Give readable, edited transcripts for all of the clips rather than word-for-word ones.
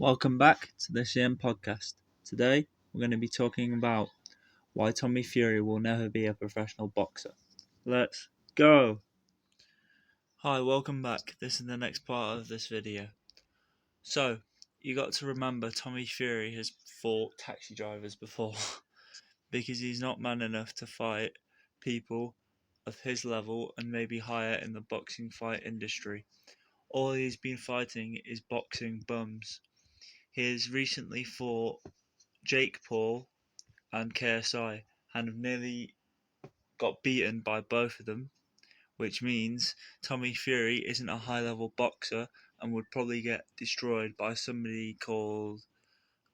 Welcome back to the CM podcast. Today we're going to be talking about why Tommy Fury will never be a professional boxer. Let's go! Hi, welcome back. This is the next part of this video. So, you got to remember Tommy Fury has fought taxi drivers before because he's not man enough to fight people of his level and maybe higher in the boxing fight industry. All he's been fighting is boxing bums. He has recently fought Jake Paul and KSI and have nearly got beaten by both of them, which means Tommy Fury isn't a high level boxer and would probably get destroyed by somebody called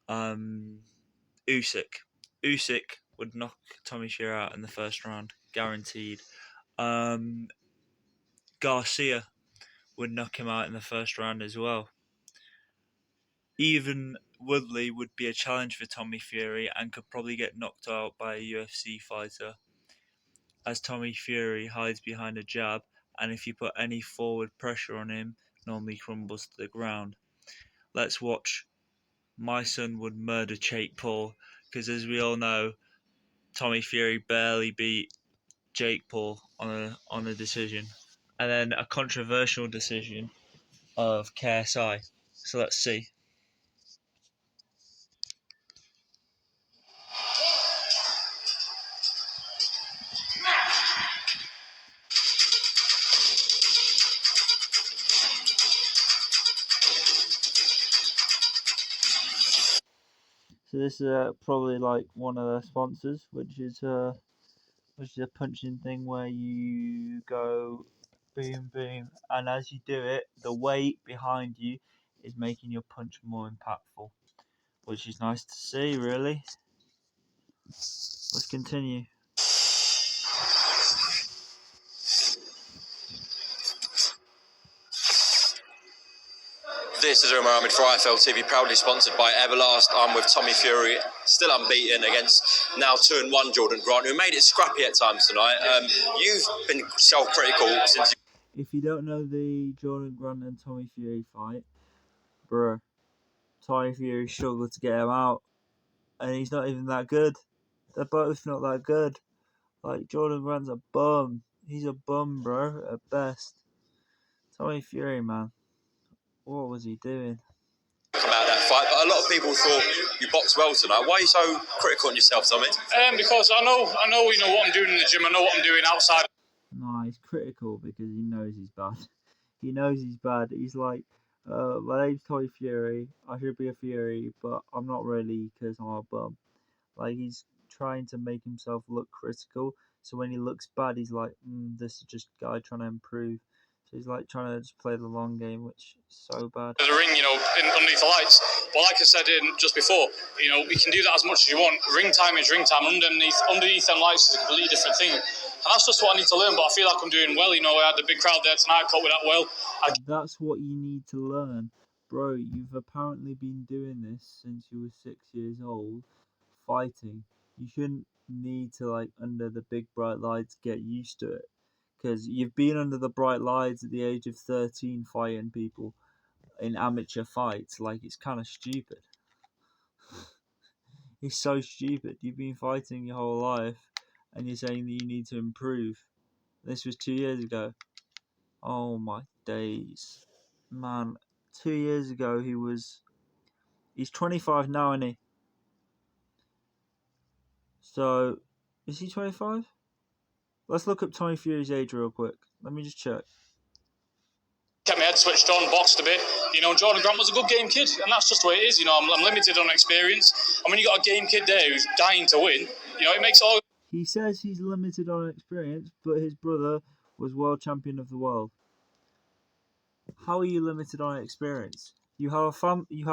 Usyk. Usyk would knock Tommy Fury out in the first round, guaranteed. Garcia would knock him out in the first round as well. Even Woodley would be a challenge for Tommy Fury and could probably get knocked out by a UFC fighter, as Tommy Fury hides behind a jab, and if you put any forward pressure on him, normally crumbles to the ground. Let's watch My Son Would Murder Jake Paul, because as we all know, Tommy Fury barely beat Jake Paul on a decision, and then a controversial decision of KSI. So let's see. So this is probably like one of the sponsors, which is a punching thing where you go boom boom, and as you do it, the weight behind you is making your punch more impactful, which is nice to see, really. Let's continue. This is Umar Ahmed for IFL TV, proudly sponsored by Everlast. I'm with Tommy Fury, still unbeaten against now 2-1 Jordan Grant, who made it scrappy at times tonight. You've been self-critical since. If you don't know the Jordan Grant and Tommy Fury fight, bruh, Tommy Fury struggled to get him out, and he's not even that good. They're both not that good. Like, Jordan Grant's a bum. He's a bum, bro, at best. Tommy Fury, man. What was he doing? About that fight, but a lot of people thought you boxed well tonight. Why are you so critical on yourself, Tommy? Because I know what I'm doing in the gym. I know what I'm doing outside. No, he's critical because he knows he's bad. He knows he's bad. He's like, my name's Tommy Fury. I should be a Fury, but I'm not really because I'm a bum. Like, he's trying to make himself look critical. So when he looks bad, he's like, this is just a guy trying to improve. So he's like trying to just play the long game, which is so bad. The ring, underneath the lights. But like I said just before, we can do that as much as you want. Ring time is ring time. Underneath them lights is a completely different thing. And that's just what I need to learn. But I feel like I'm doing well. I had the big crowd there tonight. I caught with that well. That's what you need to learn. Bro, you've apparently been doing this since you were 6 years old, fighting. You shouldn't need to, like, under the big bright lights, get used to it. Because you've been under the bright lights at the age of 13 fighting people in amateur fights. Like, it's kind of stupid. It's so stupid. You've been fighting your whole life and you're saying that you need to improve. This was 2 years ago. Oh my days. Man, 2 years ago he's 25 now, isn't he? So, is he 25? Let's look up Tommy Fury's age real quick. Let me just check. Kept my head switched on, boxed a bit. Jordan Grant was a good game kid, and that's just the way it is. I'm limited on experience. And when you got a game kid there who's dying to win, it makes all. He says he's limited on experience, but his brother was world champion of the world. How are you limited on experience? You have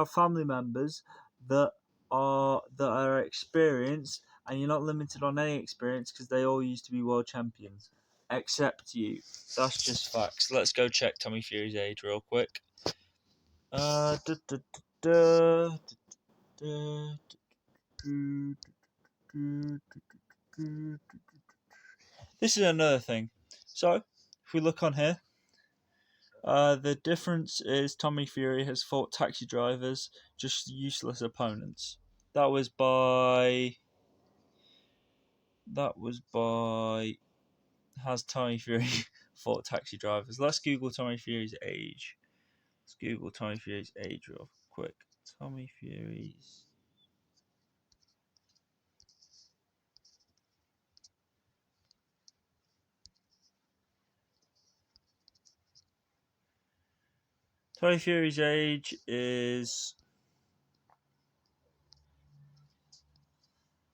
family members that are experienced, and you're not limited on any experience because they all used to be world champions, except you. That's just facts. Let's go check Tommy Fury's age real quick. This is another thing. So, if we look on here, The difference is Tommy Fury has fought taxi drivers, just useless opponents. That was by. Has Tommy Fury fought taxi drivers? Let's Google Tommy Fury's age. Let's Google Tommy Fury's age real quick. Tommy Fury's. Tommy Fury's age is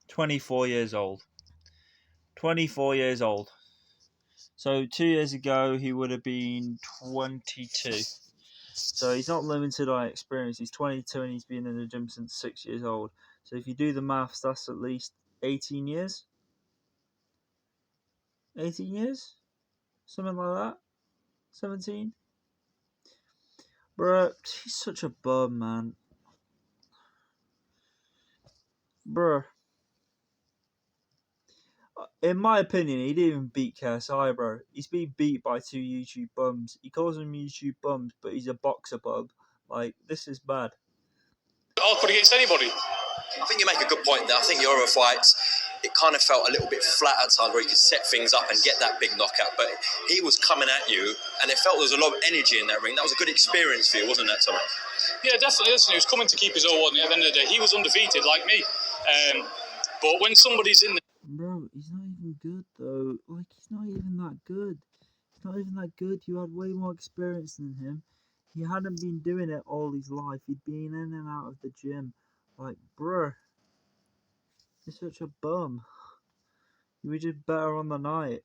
24 years old. 24 years old. So 2 years ago he would have been 22. So he's not limited on experience. He's 22 and he's been in the gym since 6 years old. So if you do the maths, that's at least 18 years. 18 years? Something like that? 17? Bruh, he's such a bum, man. Bruh. In my opinion, he didn't even beat KSI, bro. He's been beat by 2 YouTube bums. He calls them YouTube bums, but he's a boxer bum. Like, this is bad. Awkward against anybody. I think you make a good point there. I think your other fights, it kind of felt a little bit flat at times where he could set things up and get that big knockout. But he was coming at you, and it felt there was a lot of energy in that ring. That was a good experience for you, wasn't that, Tommy? Yeah, definitely. Listen, he was coming to keep his own. At the end of the day, he was undefeated, like me. But when somebody's in Bro, he's not even good, though. Like, he's not even that good. He's not even that good. You had way more experience than him. He hadn't been doing it all his life. He'd been in and out of the gym. Like, bruh. You're such a bum. You were just better on the night.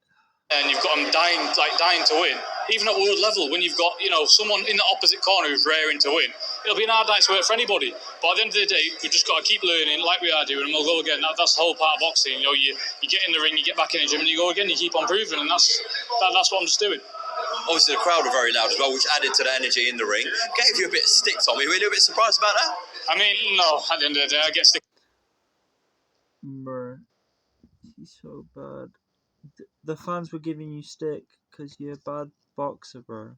and you've got them dying to win, even at world level, when you've got someone in the opposite corner who's raring to win, it'll be an hard night's work for anybody. But at the end of the day, we've just got to keep learning like we are doing, and we'll go again. That's the whole part of boxing. You get in the ring, you get back in the gym, and you go again. You keep on proving, and that's what I'm just doing. Obviously, the crowd were very loud as well, which added to the energy in the ring. Gave you a bit of stick, Tommy. Were you a little bit surprised about that? I mean, no. At the end of the day, I get stick. Bruh, he's so bad. The fans were giving you stick because you're a bad boxer, bro.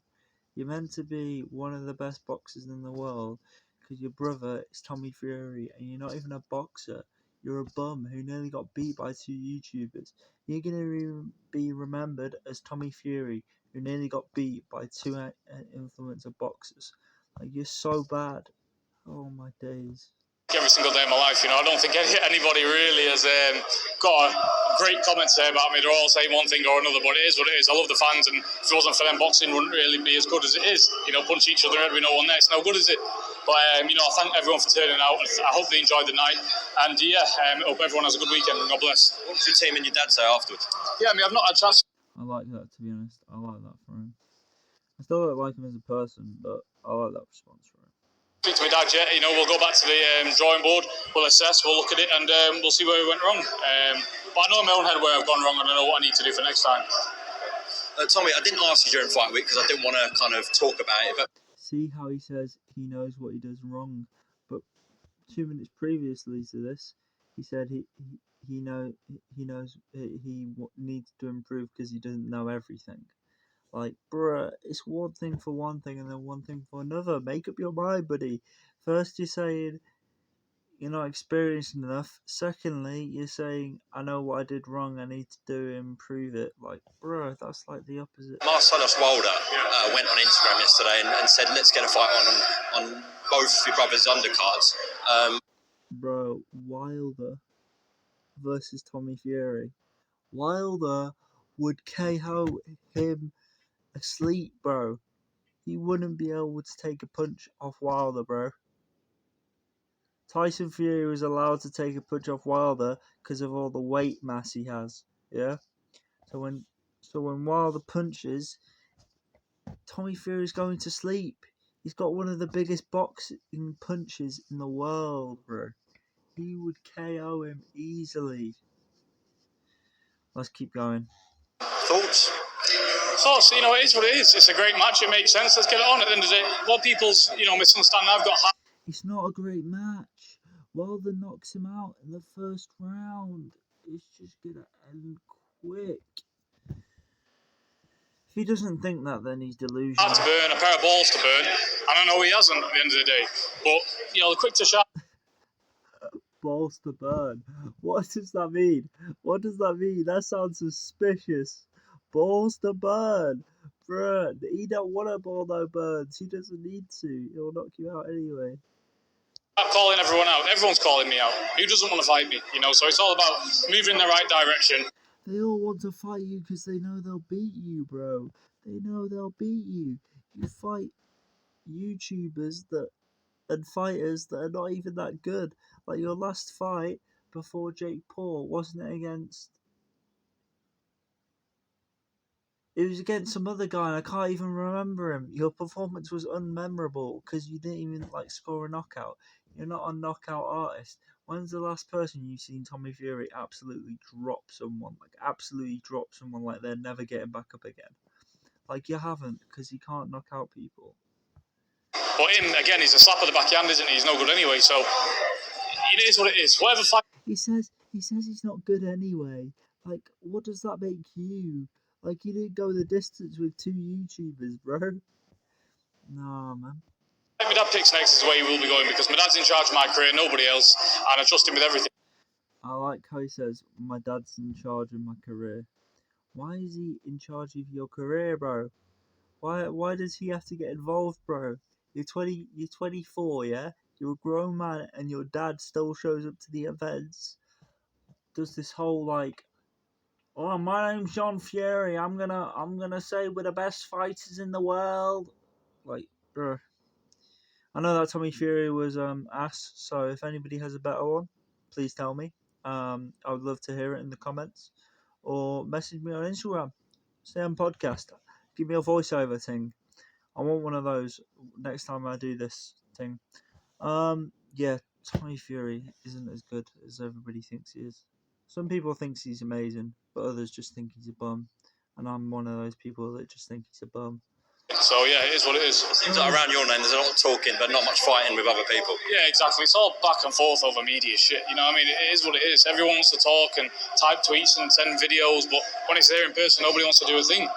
You're meant to be one of the best boxers in the world because your brother is Tommy Fury and you're not even a boxer. You're a bum who nearly got beat by 2 YouTubers. You're going to be remembered as Tommy Fury who nearly got beat by 2 influencer boxers. Like, you're so bad. Oh my days. Every single day of my life, I don't think anybody really has got a great comment to say about me. They're all saying one thing or another, but it is what it is. I love the fans, and if it wasn't for them, boxing wouldn't really be as good as it is. Punch each other in the head, we know one next. No good is it? But I thank everyone for turning out. I hope they enjoyed the night, and I hope everyone has a good weekend. And God bless. What did your team and your dad say afterwards? Yeah, I've not had a chance. I like that, to be honest. I like that for him. I still don't like him as a person, but I like that response for him. Speak to my dad yet. We'll go back to the drawing board. We'll assess. We'll look at it, and we'll see where we went wrong. But I know in my own head where I've gone wrong, and I know what I need to do for next time. Tommy, I didn't ask you during fight week because I didn't want to kind of talk about it. But see how he says he knows what he does wrong, but 2 minutes previously to this, he said he knows he needs to improve because he doesn't know everything. Like, bruh, it's one thing for one thing and then one thing for another. Make up your mind, buddy. First, you're saying you're not experienced enough. Secondly, you're saying, I know what I did wrong, I need to do improve it. Like, bruh, that's like the opposite. Marcellus Wilder went on Instagram yesterday and said, let's get a fight on both your brothers' undercards. Bro, Wilder versus Tommy Fury. Wilder would KO him asleep, bro. He wouldn't be able to take a punch off Wilder, bro. Tyson Fury was allowed to take a punch off Wilder because of all the weight mass he has. Yeah. So when Wilder punches, Tommy Fury's going to sleep. He's got one of the biggest boxing punches in the world, bro. He would KO him easily. Let's keep going. Thoughts? Thoughts, it is what it is. It's a great match. It makes sense. Let's get it on. At the end of the day, a lot of people's, misunderstanding. I've got. It's not a great match. Wilder knocks him out in the first round. It's just gonna end quick. If he doesn't think that, then he's delusional. To burn, a pair of balls to burn, and I know he hasn't at the end of the day. But the quick to shout. Balls to burn. What does that mean? What does that mean? That sounds suspicious. Balls to burn. Bruh, he don't want a ball no burns. He doesn't need to. He'll knock you out anyway. I'm calling everyone out. Everyone's calling me out. Who doesn't want to fight me? So it's all about moving in the right direction. They all want to fight you because they know they'll beat you, bro. They know they'll beat you. You fight YouTubers and fighters that are not even that good. Like your last fight before Jake Paul, wasn't it against... It was against some other guy and I can't even remember him. Your performance was unmemorable because you didn't even score a knockout. You're not a knockout artist. When's the last person you've seen Tommy Fury absolutely drop someone? Absolutely drop someone like they're never getting back up again? You haven't, because he can't knock out people. But him, again, he's a slap of the backhand, isn't he? He's no good anyway, so it is what it is. Whatever fight... He says he's not good anyway. What does that make you? You didn't go the distance with two YouTubers, bro. Nah, man. My dad picks next is the way he will be going, because my dad's in charge of my career, nobody else, and I trust him with everything. I like how he says, my dad's in charge of my career. Why is he in charge of your career, bro? Why does he have to get involved, bro? You're 24, yeah? You're a grown man, and your dad still shows up to the events. Does this whole oh, my name's John Fury. I'm gonna say we're the best fighters in the world. Bro. I know that Tommy Fury was ass. So if anybody has a better one, please tell me. I would love to hear it in the comments, or message me on Instagram. Stay on podcast. Give me a voiceover thing. I want one of those next time I do this thing. Yeah, Tommy Fury isn't as good as everybody thinks he is. Some people think he's amazing, but others just think he's a bum. And I'm one of those people that just think he's a bum. So yeah, it is what it is. It seems like around your name there's a lot of talking, but not much fighting with other people. Yeah, exactly. It's all back and forth over media shit. It is what it is. Everyone wants to talk and type tweets and send videos, but when it's there in person, nobody wants to do a thing.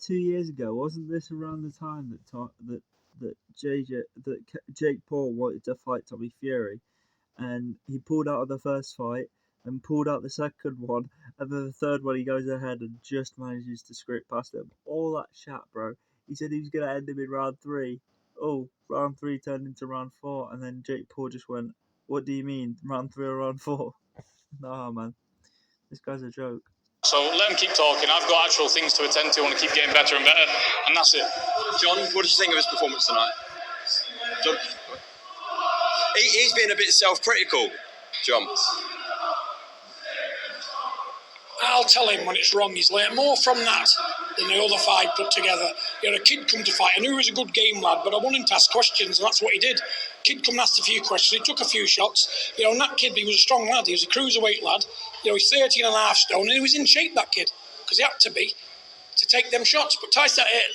2 years ago, wasn't this around the time that Jake Paul wanted to fight Tommy Fury, and he pulled out of the first fight and pulled out the second one, and then the third one he goes ahead and just manages to scrape past him? All that chat, bro. He said he was going to end him in round 3. Oh, round 3 turned into round 4, and then Jake Paul just went, what do you mean, round 3 or round 4? Nah, man. This guy's a joke. So let him keep talking. I've got actual things to attend to. I want to keep getting better and better, and that's it. John, what did you think of his performance tonight? John? He's been a bit self-critical, John. I'll tell him when it's wrong. He's learnt more from that than the other fight put together. He had a kid come to fight. I knew he was a good game lad, but I wanted him to ask questions, and that's what he did. Kid come and asked a few questions. He took a few shots. And that kid, he was a strong lad. He was a cruiserweight lad. He's 13 and a half stone, and he was in shape, that kid, because he had to be, to take them shots. But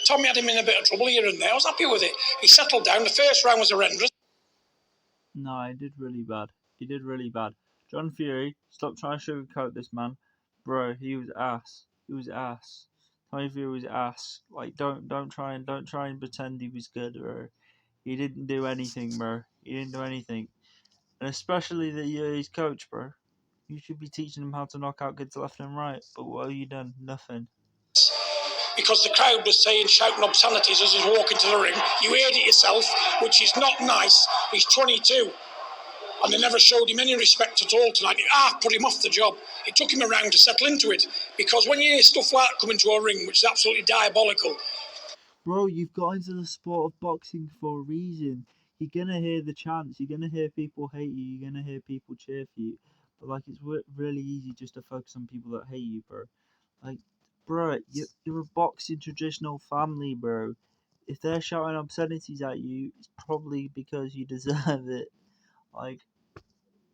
Tommy had him in a bit of trouble here and there. I was happy with it. He settled down. The first round was horrendous. No, he did really bad. He did really bad. John Fury, stop trying to sugarcoat this man. Bro, he was ass. He was ass. Tommy Fury was ass. Don't try and pretend he was good, bro. He didn't do anything, bro. He didn't do anything. And especially that you're his coach, bro. You should be teaching him how to knock out kids left and right. But what have you done? Nothing. Because the crowd was shouting obscenities as he was walking to the ring. You heard it yourself, which is not nice. He's 22. And they never showed him any respect at all tonight. It put him off the job. It took him around to settle into it. Because when you hear stuff like that come into a ring, which is absolutely diabolical. Bro, you've got into the sport of boxing for a reason. You're going to hear the chants. You're going to hear people hate you. You're going to hear people cheer for you. But, it's really easy just to focus on people that hate you, bro. Bro, you're a boxing traditional family, bro. If they're shouting obscenities at you, it's probably because you deserve it.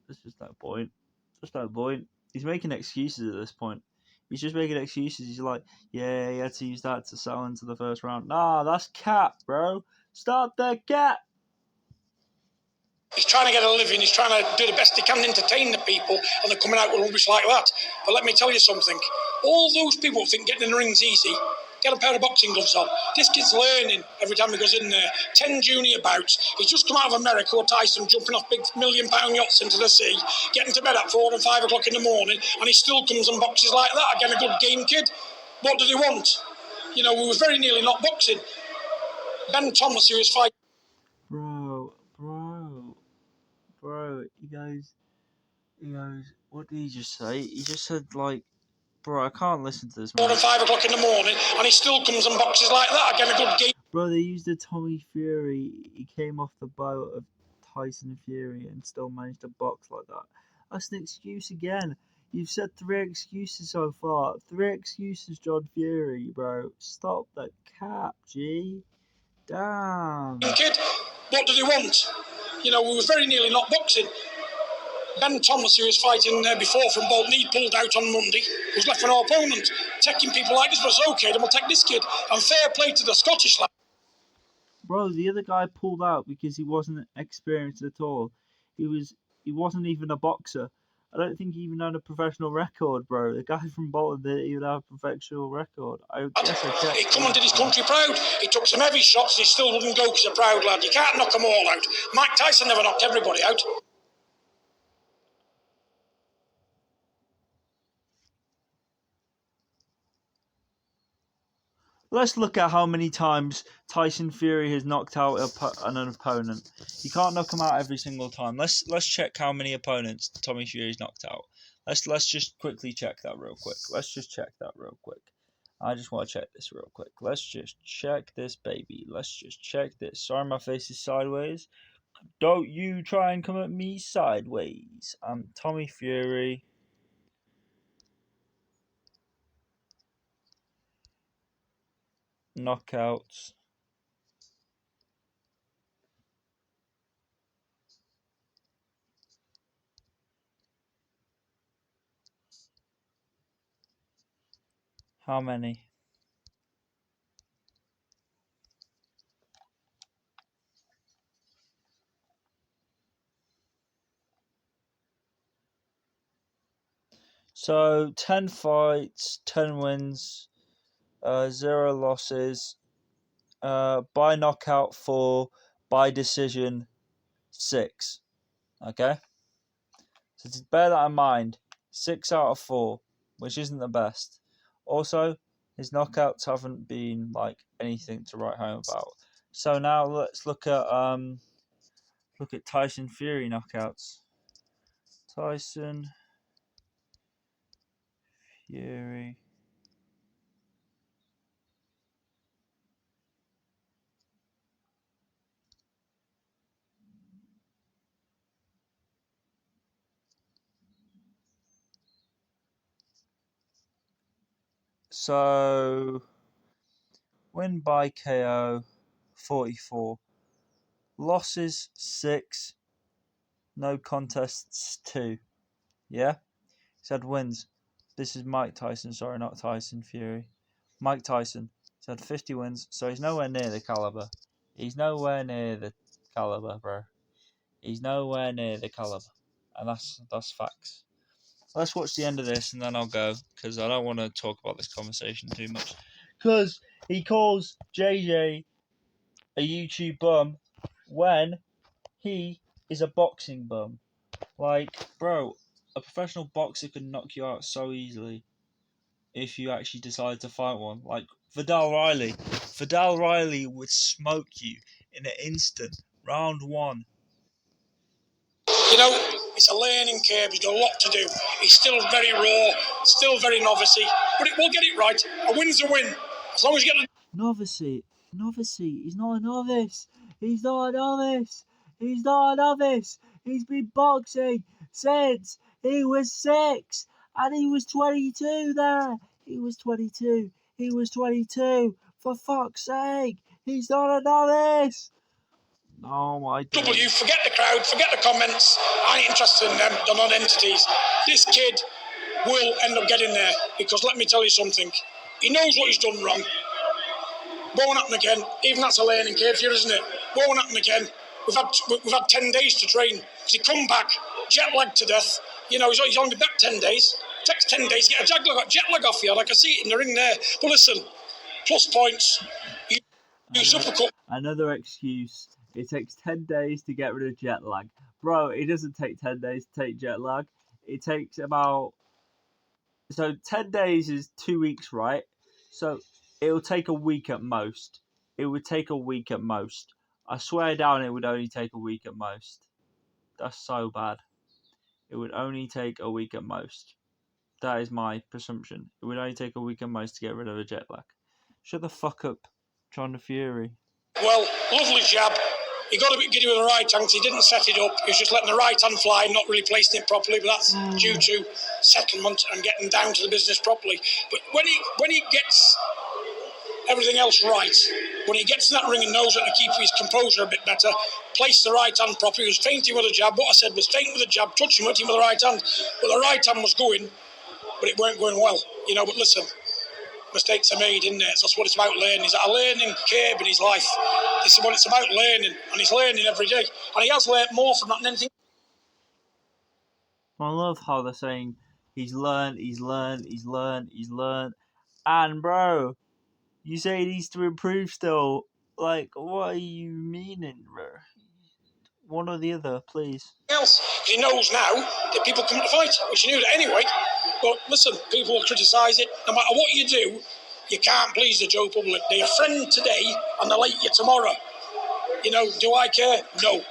It's just that point. Just that point. He's making excuses at this point. He's just making excuses. He's like, yeah, he had to use that to settle into the first round. Nah, that's cap, bro. Stop the cap. He's trying to get a living. He's trying to do the best he can to entertain the people, and they're coming out with rubbish like that. But let me tell you something. All those people think getting in the ring's easy. Get a pair of boxing gloves on. This kid's learning every time he goes in there. 10 junior bouts. He's just come out of America with Tyson, jumping off big £1 million yachts into the sea, getting to bed at 4 and 5 o'clock in the morning, and he still comes and boxes like that. Again, a good game kid. What did he want? We were very nearly not boxing. Ben Thomas, who was fighting. Bro, he goes, what did he just say? He just said, like, bro, I can't listen to this, man. 4 and 5 o'clock in the morning, and he still comes and boxes like that. Again, a good game. Bro, they used a Tommy Fury. He came off the boat of Tyson Fury and still managed to box like that. That's an excuse again. You've said 3 excuses so far. 3 excuses, John Fury, bro. Stop that cap, G. Damn. Kid, what did he want? We were very nearly not boxing. Ben Thomas, who was fighting before from Bolton, he pulled out on Monday, was left with no opponent. Taking people like this was okay, then we'll take this kid. And fair play to the Scottish lad. Bro, the other guy pulled out because he wasn't experienced at all. He wasn't even a boxer. I don't think he even had a professional record, bro. The guy from Bolton didn't even have a professional record. He come and did his country proud. He took some heavy shots, he still wouldn't go because he's a proud lad. You can't knock them all out. Mike Tyson never knocked everybody out. Let's look at how many times Tyson Fury has knocked out an opponent. You can't knock him out every single time. Let's check how many opponents Tommy Fury's knocked out. Let's just quickly check that real quick. I just want to check this real quick. Let's just check this, baby. Let's just check this. Sorry, my face is sideways. Don't you try and come at me sideways. I'm Tommy Fury. Knockouts. How many? So 10 fights, 10 wins, 0 losses, by knockout 4, by decision 6. Okay? So to bear that in mind, 6 out of 4, which isn't the best. Also, his knockouts haven't been like anything to write home about. So now let's look at Tyson Fury knockouts. Tyson Fury. So, win by KO, 44. Losses, 6. No contests, 2. Yeah? He's had wins. This is Mike Tyson, sorry, not Tyson Fury. Mike Tyson. He's had 50 wins, so he's nowhere near the caliber. He's nowhere near the caliber, bro. He's nowhere near the caliber. And that's facts. Let's watch the end of this and then I'll go, because I don't want to talk about this conversation too much. Because he calls JJ a YouTube bum when he is a boxing bum. Like, bro, a professional boxer could knock you out so easily if you actually decide to fight one. Like Vidal Riley. Vidal Riley would smoke you in an instant. Round 1. It's a learning curve. He's got a lot to do. He's still very raw, still very novice-y, but we'll get it right. A win's a win. As long as you get the... Novice-y. He's not a novice. He's not a novice. He's been boxing since he was 6. And he was 22 there. He was 22. For fuck's sake. He's not a novice. Oh my God. Forget the crowd, forget the comments. I ain't interested in them. They're not entities. This kid will end up getting there because let me tell you something. He knows what he's done wrong. Won't happen again. Even that's a learning curve here, isn't it? Won't happen again. We've had 10 days to train. He's come back, jet lagged to death. He's only back 10 days. It takes 10 days to get a jet lag off you. I can see it in the ring there. But listen, plus points. You uppercut. Another excuse. It takes 10 days to get rid of jet lag. Bro, it doesn't take 10 days to take jet lag. It takes about... So 10 days is 2 weeks, right? So it'll take a week at most. It would take a week at most. I swear down it would only take a week at most. That's so bad. It would only take a week at most. That is my presumption. It would only take a week at most to get rid of a jet lag. Shut the fuck up, John Fury. Well, lovely jab. He got a bit giddy with the right hand. He didn't set it up. He was just letting the right hand fly, not really placing it properly. But that's due to settlement and getting down to the business properly. But when he gets everything else right, when he gets in that ring and knows how to keep his composure a bit better, place the right hand properly. He was feinting with a jab. What I said was feinting with a jab, touching with the right hand. But the right hand was going, but it weren't going well. But listen, mistakes are made, isn't it? So that's what it's about learning. He's at a learning curve in his life. This is what it's about, learning. And he's learning every day. And he has learned more from that than anything. I love how they're saying he's learned. And bro, you say he needs to improve still. Like, what are you meaning, bro? One or the other, please. Else, he knows now that people come to fight, which he knew that anyway. But listen, people will criticise it. No matter what you do, you can't please the Joe public. They're your friend today and they'll hate you tomorrow. Do I care? No.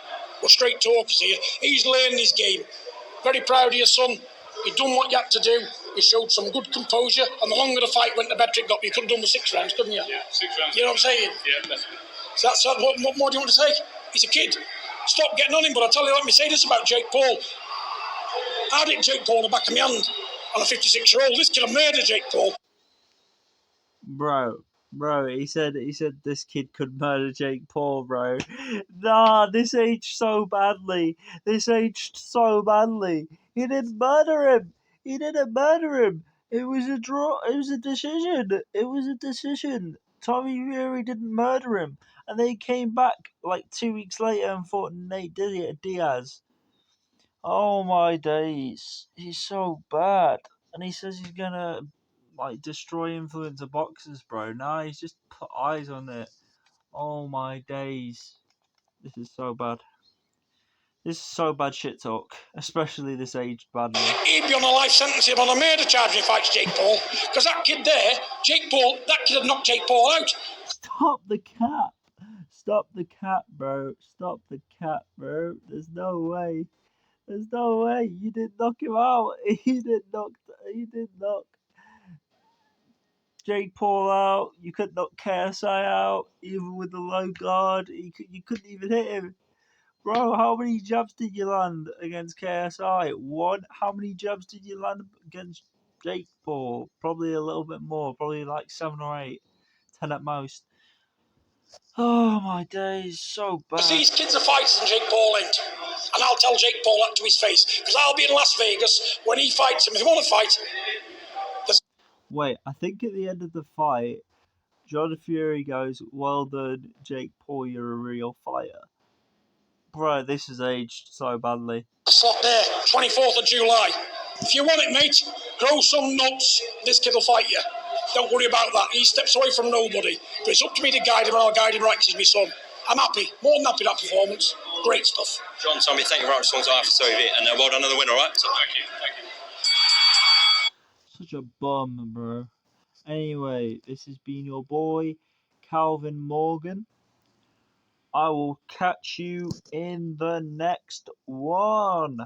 We're straight talkers here. He's learning his game. Very proud of your son. You've done what you had to do. You showed some good composure. And the longer the fight went, the better it got. You could have done with 6 rounds, couldn't you? Yeah, 6 rounds. You know what I'm saying? Yeah, definitely. So that's what more do you want to say? He's a kid. Stop getting on him. But I tell you, let me say this about Jake Paul. I didn't Jake Paul in the back of my hand on a 56-year-old. This kid will murder Jake Paul. Bro, he said this kid could murder Jake Paul, bro. Nah, this aged so badly. He didn't murder him. It was a draw. It was a decision. Tommy Fury didn't murder him. And they came back like 2 weeks later and fought Nate Diaz. Oh my days. He's so bad. And he says he's gonna destroy influencer boxers, bro. Nah, he's just put eyes on it. Oh my days. This is so bad. This is so bad shit talk. Especially this aged badly. He'd be on a life sentence if on a murder charge if he fights Jake Paul. Because that kid there, that kid had knocked Jake Paul out. Stop the cat, bro. There's no way. You didn't knock him out. He didn't knock Jake Paul out. You couldn't knock KSI out, even with the low guard. You couldn't even hit him. Bro, how many jabs did you land against KSI? 1. How many jabs did you land against Jake Paul? Probably a little bit more. Probably like 7 or 8. 10 at most. Oh my days, so bad. Because these kids are fighters and Jake Paul ain't. And I'll tell Jake Paul that to his face. Because I'll be in Las Vegas when he fights him. If you want to fight... Wait, I think at the end of the fight, John Fury goes, "Well done, Jake Paul, you're a real fighter." Bro, this has aged so badly. Slot there, 24th of July. If you want it, mate, grow some nuts. This kid will fight you. Don't worry about that. He steps away from nobody. But it's up to me to guide him, and I'll guide him right because he's my son. I'm happy. More than happy with that performance. Great stuff. John, Tommy, thank you very much for TV, and well done on the win, all right? Thank you. Such a bum, bro. Anyway, this has been your boy, Calvin Morgan. I will catch you in the next one.